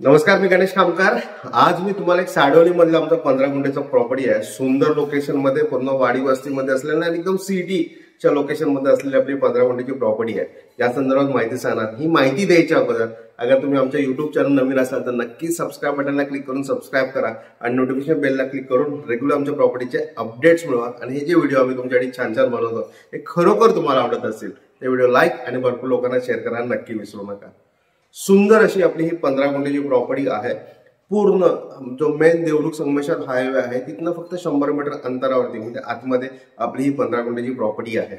नमस्कार, मी गणेश कामकार। आज मी तुम्हाला एक साडवली मधलं आमचं 15 गुंठेचं प्रॉपर्टी आहे। सुंदर लोकेशन मध्ये, पूर्ण वाडी वस्तीमध्ये असलेलं आणि एकदम सिटीच्या लोकेशन मध्ये असलेली आपली 15 गुंठेची प्रॉपर्टी आहे। या संदर्भात माहिती सांगणार। ही माहिती द्यायच्या अगोदर अगर तुम्ही आमच्या YouTube चॅनल नवीन असाल तर नक्की सबस्क्राइब बटनला क्लिक करून सबस्क्राइब करा आणि नोटिफिकेशन बेलला क्लिक करून रेग्युलर आमच्या प्रॉपर्टीचे अपडेट्स मिळवा। आणि हे जे व्हिडिओ आम्ही तुमच्यासाठी छान छान बनवतो हे खरोखर तुम्हाला आवडत असेल ते व्हिडिओ लाईक आणि भरपूर लोकांना शेअर करायला नक्की विसरू नका। सुंदर अशी आपली ही 15 गुंठेची प्रॉपर्टी आहे। पूर्ण जो मेन देवरुख संगमेश्वर हायवे आहे तिथनं फक्त 100 मीटर अंतरावरती म्हणजे आतमध्ये आपली ही 15 गुंठेची प्रॉपर्टी आहे।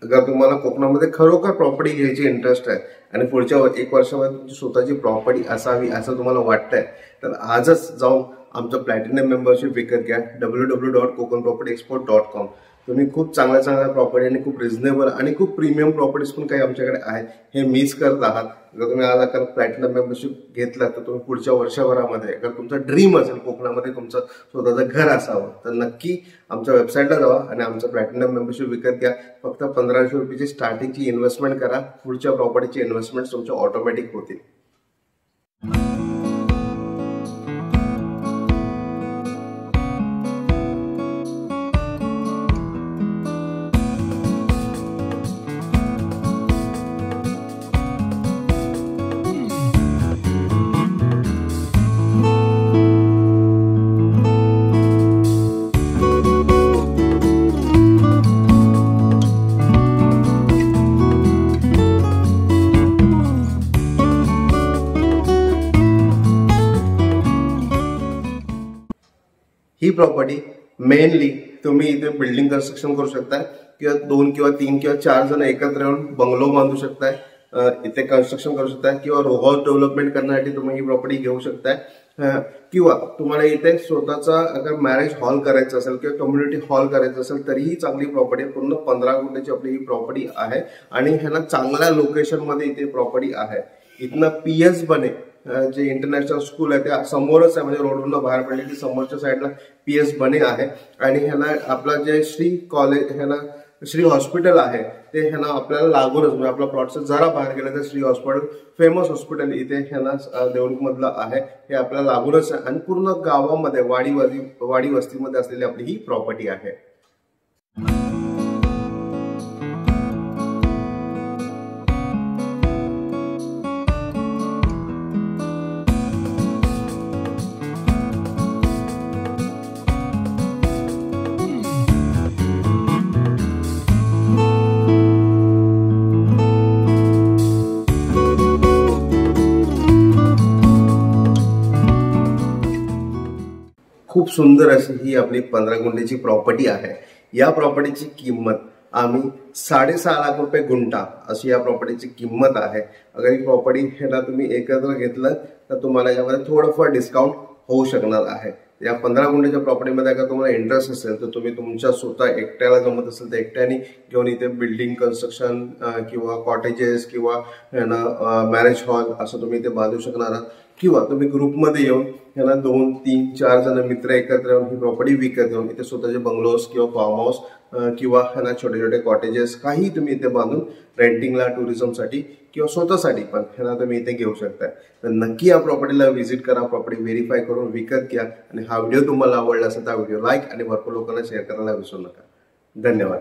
अगर तुम्हाला कोकणामध्ये खरोखर प्रॉपर्टी घ्यायची इंटरेस्ट आहे आणि पुढच्या 1 वर्षामध्ये तुमची स्वतःची प्रॉपर्टी असावी असं तुम्हाला वाटतंय तर आजच जाऊन आमचं प्लॅटिनम मेंबरशिप विकत घ्या www.kokanpropertyexport.com। तुम्ही खूप चांगल्या प्रॉपर्टी आणि खूप रिझनेबल आणि खूप प्रीमियम प्रॉपर्टीज पण काही आमच्याकडे आहेत हे मिस करत आहात। जर तुम्ही आज अगर प्लॅटिनम मेंबरशिप घेतला तर तुम्ही पुढच्या वर्षभरामध्ये अगर तुमचा ड्रीम असेल कोकणामध्ये तुमचं स्वतःचं घर असावं तर नक्की आमच्या वेबसाईटला जावा आणि आमचं प्लॅटिनम मेंबरशिप विकत घ्या। फक्त 1500 रुपयाची स्टार्टिंगची इन्व्हेस्टमेंट करा, पुढच्या प्रॉपर्टीची इन्व्हेस्टमेंट तुमच्या ऑटोमॅटिक होतील। ही प्रॉपर्टी मेनली तुम्ही इथे बिल्डिंग कंस्ट्रक्शन करू शकताय किंवा 2 किंवा 3 किंवा 4 जण एकत्र येऊन बंगलो बांधू शकताय, इथे कंस्ट्रक्शन करू शकताय किंवा रो हाऊस डेव्हलपमेंट करण्यासाठी तुम्ही ही प्रॉपर्टी घेऊ शकताय किंवा तुम्हाला इथे स्वतःचा अगर मॅरेज हॉल करायचा असेल किंवा कम्युनिटी हॉल करायचा असेल तरीही चांगली प्रॉपर्टी आहे। पूर्ण 15 गुंठेची आपली ही प्रॉपर्टी आहे आणि ह्याला चांगल्या लोकेशन मध्ये इथे प्रॉपर्टी आहे। इथनं PS बने जे इंटरनॅशनल स्कूल आहे त्या समोरच आहे, म्हणजे रोडवरून बाहेर पडले की समोरच्या साईडला PS बने आहे आणि ह्याला आपला जे श्री कॉलेज ह्याला श्री हॉस्पिटल आहे ते ह्याला आपल्याला लागूनच म्हणजे आपला प्लॉटचं जरा बाहेर गेलं तर श्री हॉस्पिटल फेमस हॉस्पिटल इथे ह्याला देवरुख मधलं आहे, हे आपल्याला लागूनच आहे आणि पूर्ण गावामध्ये वाडी वस्तीमध्ये असलेली आपली ही प्रॉपर्टी आहे। खूप सुंदर अशी ही आपली 15 गुंठेची प्रॉपर्टी आहे। या प्रॉपर्टीची किंमत आम्ही 6.5 लाख रुपये गुंठा अशी या प्रॉपर्टीची किंमत आहे। अगर ही प्रॉपर्टी ह्याला तुम्ही एकत्र घेतलं तर तुम्हाला यामध्ये थोडंफार डिस्काउंट होऊ शकणार आहे। या 15 गुंठेच्या प्रॉपर्टीमध्ये अगर तुम्हाला इंटरेस्ट असेल तर तुम्ही तुमच्या स्वतः एकट्याला जमत असेल तर एकट्याने घेऊन इथे बिल्डिंग कंस्ट्रक्शन किंवा कॉटेजेस किंवा मॅरेज हॉल असं तुम्ही इथे बांधू शकणार आहात किंवा तुम्ही ग्रुपमध्ये येऊन ह्याला 2, 3, 4 जण मित्र एकत्र येऊन ही प्रॉपर्टी विकत घेऊन इथे स्वतःचे बंगलोज किंवा फार्म हाऊस किंवा ह्याला छोटे छोटे कॉटेजेस काही तुम्ही इथे बांधून रेंटिंगला टुरिझमसाठी किंवा स्वतःसाठी पण ह्याला तुम्ही इथे घेऊ शकताय। तर नक्की या प्रॉपर्टीला व्हिजिट करा, प्रॉपर्टी व्हेरीफाय करून विकत घ्या आणि हा व्हिडिओ तुम्हाला आवडला असेल तर व्हिडिओ लाईक आणि भरपूर लोकांना शेअर करायला विसरू नका। धन्यवाद।